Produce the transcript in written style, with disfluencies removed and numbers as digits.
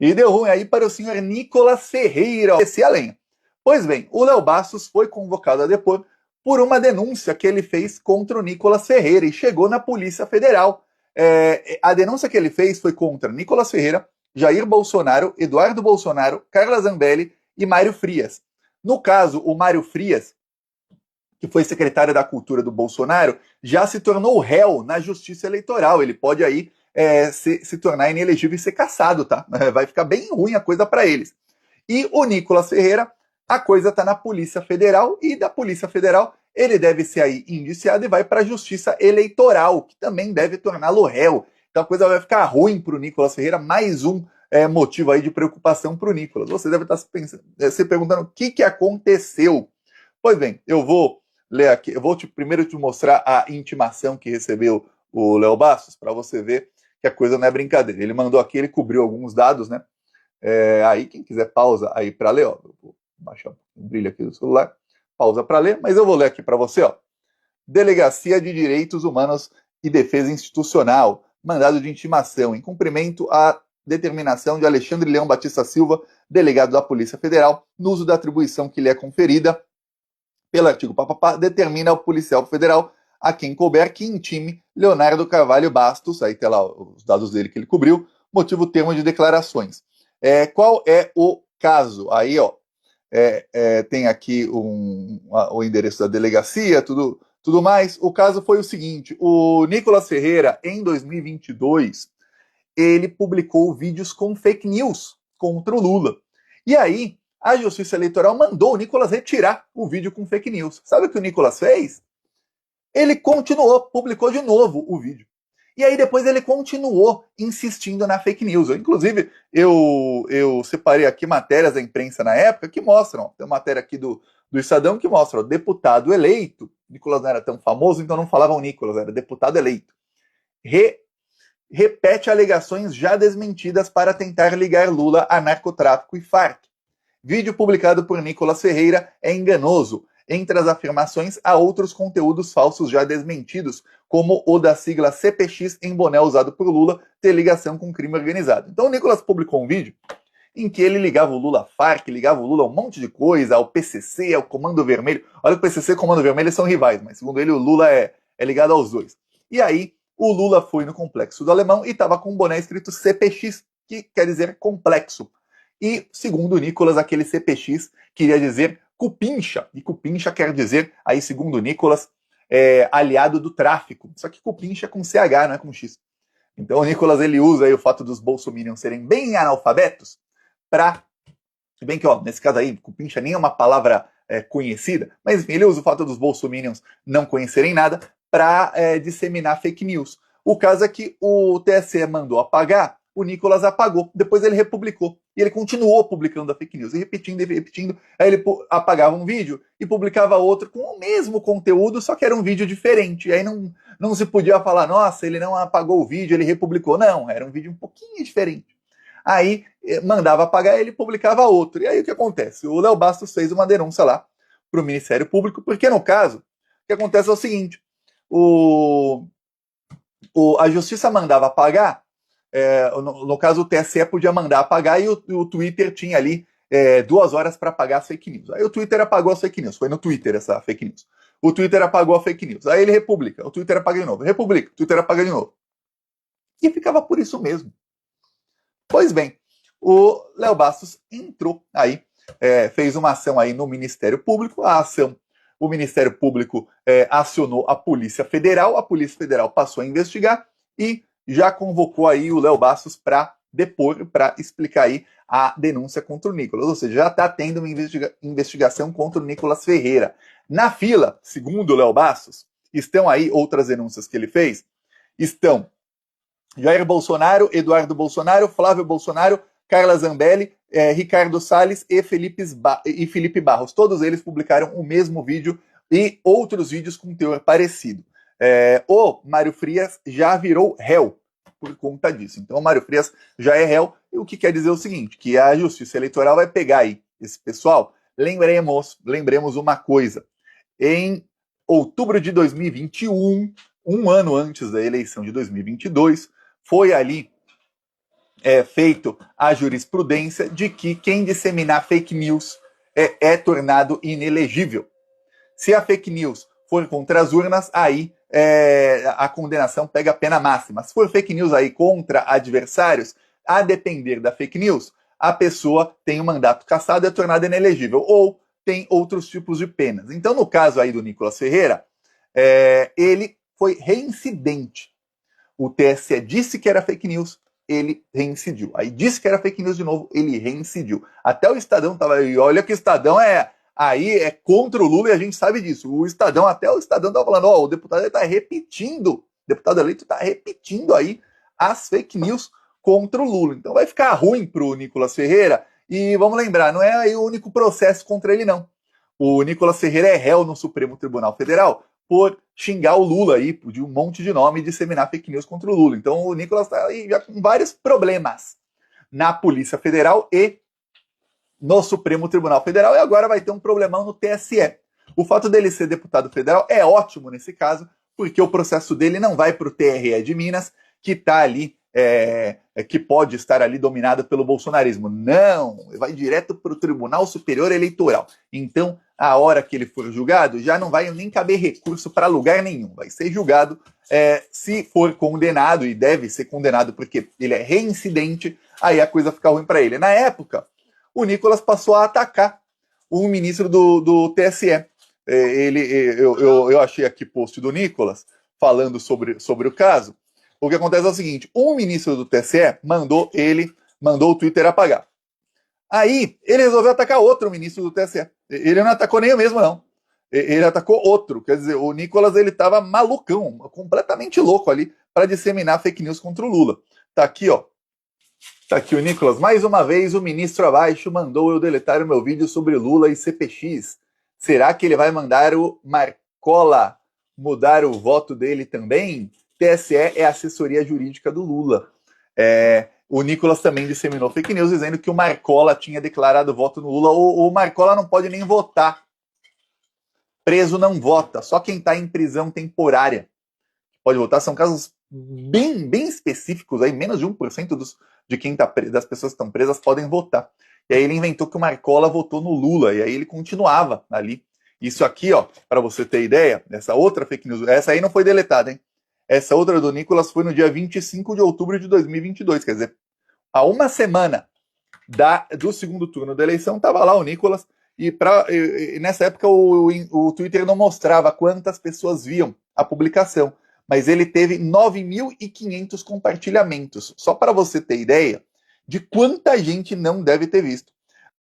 E deu ruim aí para o senhor Nicolas Ferreira, descer a lenha. Pois bem, o Léo Bastos foi convocado a depor por uma denúncia que ele fez contra o Nicolas Ferreira e chegou na Polícia Federal. A denúncia que ele fez foi contra Nicolas Ferreira, Jair Bolsonaro, Eduardo Bolsonaro, Carla Zambelli e Mário Frias. No caso, o Mário Frias, que foi secretário da Cultura do Bolsonaro, já se tornou réu na Justiça Eleitoral. Ele pode aí se tornar inelegível e ser cassado, tá? Vai ficar bem ruim a coisa para eles. E o Nicolas Ferreira, a coisa está na Polícia Federal, e da Polícia Federal ele deve ser aí indiciado e vai para a Justiça Eleitoral, que também deve torná-lo réu. Então a coisa vai ficar ruim para o Nicolas Ferreira, mais um motivo aí de preocupação para o Nicolas. Você deve estar se perguntando o que aconteceu. Pois bem, eu vou ler aqui, eu vou primeiro te mostrar a intimação que recebeu o Léo Bastos, para você ver que a coisa não é brincadeira. Ele mandou aqui, ele cobriu alguns dados, né? Aí quem quiser pausa aí para ler, ó, eu vou baixar o brilho aqui do celular, pausa para ler, mas eu vou ler aqui para você, ó. Delegacia de Direitos Humanos e Defesa Institucional, mandado de intimação em cumprimento à determinação de Alexandre Leão Batista Silva, delegado da Polícia Federal, no uso da atribuição que lhe é conferida pelo artigo papapá, determina ao policial federal a quem couber que intime Leonardo Carvalho Bastos, aí tem lá os dados dele que ele cobriu, motivo termo de declarações. Qual é o caso? Aí, ó, tem aqui o endereço da delegacia, tudo mais. O caso foi o seguinte: o Nicolas Ferreira, em 2022, ele publicou vídeos com fake news contra o Lula. E aí, a Justiça Eleitoral mandou o Nicolas retirar o vídeo com fake news. Sabe o que o Nicolas fez? Ele continuou, publicou de novo o vídeo. E aí depois ele continuou insistindo na fake news. Inclusive, eu separei aqui matérias da imprensa na época que mostram, tem uma matéria aqui do Estadão que mostra, o deputado eleito, Nicolas não era tão famoso, então não falavam Nicolas, era deputado eleito, repete alegações já desmentidas para tentar ligar Lula a narcotráfico e Farc. Vídeo publicado por Nicolas Ferreira é enganoso. Entre as afirmações, há outros conteúdos falsos já desmentidos, como o da sigla CPX em boné usado por Lula ter ligação com crime organizado. Então o Nicolas publicou um vídeo em que ele ligava o Lula à Farc, ligava o Lula a um monte de coisa, ao PCC, ao Comando Vermelho. Olha que o PCC e o Comando Vermelho são rivais, mas segundo ele o Lula é ligado aos dois. E aí o Lula foi no Complexo do Alemão e estava com um boné escrito CPX, que quer dizer complexo. E, segundo o Nicolas, aquele CPX queria dizer cupincha, e cupincha quer dizer, aí segundo o Nicolas, aliado do tráfico. Só que cupincha é com CH, não é com X. Então o Nicolas ele usa aí o fato dos bolsominions serem bem analfabetos para, se bem que ó, nesse caso aí, cupincha nem é uma palavra conhecida, mas enfim, ele usa o fato dos bolsominions não conhecerem nada para disseminar fake news. O caso é que o TSE mandou apagar, o Nicolas apagou, depois ele republicou. E ele continuou publicando a fake news, e repetindo, aí ele apagava um vídeo e publicava outro com o mesmo conteúdo, só que era um vídeo diferente. E aí não se podia falar, nossa, ele não apagou o vídeo, ele republicou. Não, era um vídeo um pouquinho diferente. Aí mandava apagar e ele publicava outro. E aí o que acontece? O Léo Bastos fez uma denúncia lá para o Ministério Público, porque no caso, o que acontece é o seguinte, a Justiça mandava apagar, no caso o TSE podia mandar apagar e o Twitter tinha ali 2 horas para apagar as fake news. Aí o Twitter apagou as fake news, foi no Twitter essa fake news. O Twitter apagou a fake news, aí ele republica, o Twitter apaga de novo, republica, o Twitter apaga de novo. E ficava por isso mesmo. Pois bem, o Léo Bastos entrou aí, fez uma ação aí no Ministério Público, o Ministério Público acionou a Polícia Federal, a Polícia Federal passou a investigar e já convocou aí o Léo Bastos para depor, para explicar aí a denúncia contra o Nicolas. Ou seja, já está tendo uma investigação contra o Nicolas Ferreira. Na fila, segundo o Léo Bastos, estão aí outras denúncias que ele fez, estão Jair Bolsonaro, Eduardo Bolsonaro, Flávio Bolsonaro, Carla Zambelli, Ricardo Salles e Felipe Barros. Todos eles publicaram o mesmo vídeo e outros vídeos com teor parecido. O Mário Frias já virou réu por conta disso. Então o Mário Frias já é réu, e o que quer dizer o seguinte, que a Justiça Eleitoral vai pegar aí esse pessoal. Lembremos uma coisa. Em outubro de 2021, um ano antes da eleição de 2022, foi ali feito a jurisprudência de que quem disseminar fake news é tornado inelegível. Se a fake news for contra as urnas, aí a condenação pega a pena máxima. Se for fake news aí contra adversários, a depender da fake news, a pessoa tem o mandato cassado e é tornada inelegível. Ou tem outros tipos de penas. Então, no caso aí do Nicolas Ferreira, ele foi reincidente. O TSE disse que era fake news, ele reincidiu. Aí disse que era fake news de novo, ele reincidiu. Até o Estadão estava aí. Olha que o Estadão é contra o Lula e a gente sabe disso. Até o Estadão estava falando, o deputado está repetindo, o deputado eleito está repetindo aí as fake news contra o Lula. Então vai ficar ruim para o Nicolas Ferreira. E vamos lembrar, não é aí o único processo contra ele, não. O Nicolas Ferreira é réu no Supremo Tribunal Federal por xingar o Lula aí, de um monte de nome e disseminar fake news contra o Lula. Então o Nicolas está aí já com vários problemas na Polícia Federal e no Supremo Tribunal Federal, e agora vai ter um problemão no TSE. O fato dele ser deputado federal é ótimo nesse caso, porque o processo dele não vai para o TRE de Minas, que está ali, que pode estar ali dominado pelo bolsonarismo. Não, vai direto para o Tribunal Superior Eleitoral. Então, a hora que ele for julgado, já não vai nem caber recurso para lugar nenhum. Vai ser julgado, se for condenado, e deve ser condenado porque ele é reincidente, aí a coisa fica ruim para ele. Na época, o Nicolas passou a atacar o ministro do TSE. Eu achei aqui post do Nicolas falando sobre o caso. O que acontece é o seguinte: um ministro do TSE mandou o Twitter apagar. Aí ele resolveu atacar outro ministro do TSE. Ele não atacou nem o mesmo, não. Ele atacou outro. Quer dizer, o Nicolas ele estava malucão, completamente louco ali para disseminar fake news contra o Lula. Tá aqui, ó. Tá aqui o Nicolas. Mais uma vez, o ministro abaixo mandou eu deletar o meu vídeo sobre Lula e CPX. Será que ele vai mandar o Marcola mudar o voto dele também? TSE é a assessoria jurídica do Lula. O Nicolas também disseminou fake news dizendo que o Marcola tinha declarado voto no Lula. O Marcola não pode nem votar. Preso não vota. Só quem está em prisão temporária pode votar. São casos bem, bem específicos. Aí, menos de 1% de quem das pessoas que estão presas podem votar. E aí ele inventou que o Marcola votou no Lula. E aí ele continuava ali. Isso aqui, ó, para você ter ideia, essa outra fake news, essa aí não foi deletada, hein? Essa outra do Nicolas foi no dia 25 de outubro de 2022, quer dizer, há uma semana do segundo turno da eleição, estava lá o Nicolas, e nessa época o Twitter não mostrava quantas pessoas viam a publicação, mas ele teve 9.500 compartilhamentos, só para você ter ideia de quanta gente não deve ter visto.